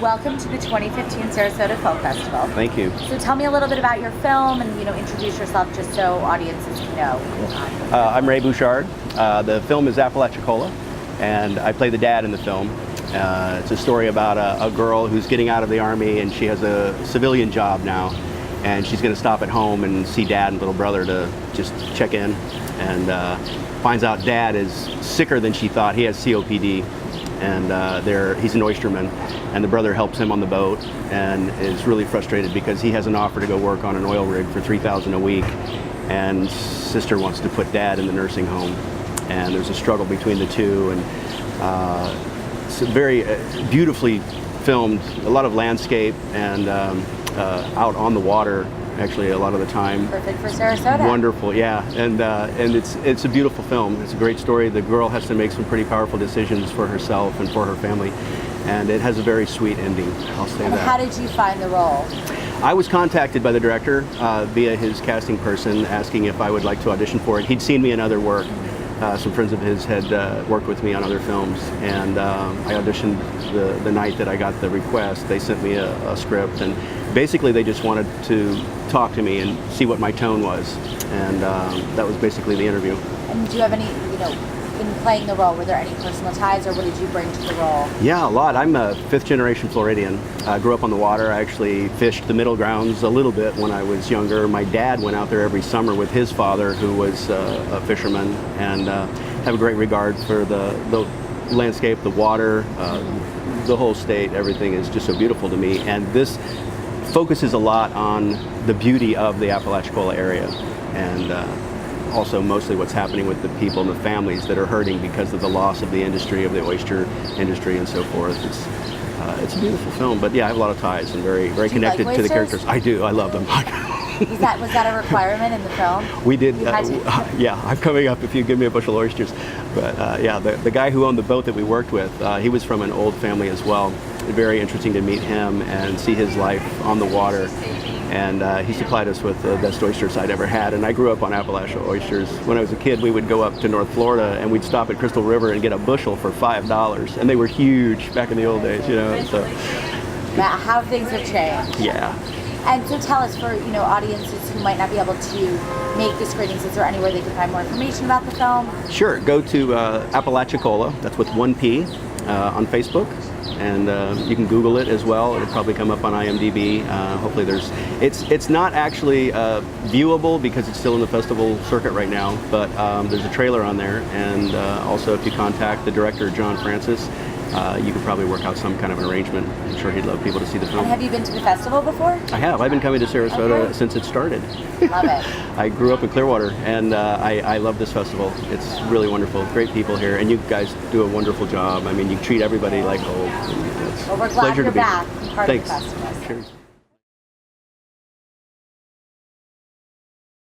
welcome to the 2015 Sarasota Film Festival. Thank you. So tell me a little bit about your film and, introduce yourself just so audiences can know. I'm Ray Bouchard. The film is Apalachicola, and I play the dad in the film. It's a story about a girl who's getting out of the Army, and she has a civilian job now, and she's going to stop at home and see Dad and little brother to just check in, and finds out Dad is sicker than she thought. He has COPD, and he's an oysterman, and the brother helps him on the boat and is really frustrated because he has an offer to go work on an oil rig for $3,000 a week, and sister wants to put Dad in the nursing home, and there's a struggle between the two, and it's very beautifully filmed, a lot of landscape, and out on the water actually a lot of the time. Perfect for Sarasota. Wonderful, yeah, and it's a beautiful film. It's a great story. The girl has to make some pretty powerful decisions for herself and for her family, and it has a very sweet ending, I'll say that. And how did you find the role? I was contacted by the director via his casting person asking if I would like to audition for it. He'd seen me in other work. Some friends of his had worked with me on other films, and I auditioned the night that I got the request. They sent me a script, and basically they just wanted to talk to me and see what my tone was, and that was basically the interview. And do you have any, in playing the role, were there any personal ties, or what did you bring to the role? Yeah, a lot. I'm a fifth-generation Floridian. I grew up on the water. I actually fished the middle grounds a little bit when I was younger. My dad went out there every summer with his father, who was a fisherman, and have a great regard for the landscape, the water, the whole state. Everything is just so beautiful to me, and this focuses a lot on the beauty of the Apalachicola area, and also mostly what's happening with the people and the families that are hurting because of the loss of the industry, of the oyster industry and so forth. It's a beautiful film, but yeah, I have a lot of ties and very connected to the characters. I do. I love them. Was that a requirement in the film? We did. Yeah, I'm coming up if you give me a bushel of oysters. But yeah, the guy who owned the boat that we worked with, he was from an old family as well. Very interesting to meet him and see his life on the water. And he supplied us with the best oysters I'd ever had. And I grew up on Appalachia oysters. When I was a kid, we would go up to North Florida and we'd stop at Crystal River and get a bushel for $5. And they were huge back in the old days, So. How things have changed. Yeah. And so tell us, for audiences who might not be able to make the screenings, is there anywhere they can find more information about the film? Sure. Go to Apalachicola, that's with one P, on Facebook. And you can Google it as well. It'll probably come up on IMDb. Hopefully it's not actually viewable because it's still in the festival circuit right now, but there's a trailer on there, and also if you contact the director, John Francis, you could probably work out some kind of an arrangement. I'm sure he'd love people to see the film. And have you been to the festival before? I have. I've been coming to Sarasota since it started. Love it. I grew up in Clearwater, and I love this festival. It's really wonderful. Great people here, and you guys do a wonderful job. I mean, you treat everybody like gold. Well, we're glad you're back. Part Thanks. of the festival. Cheers.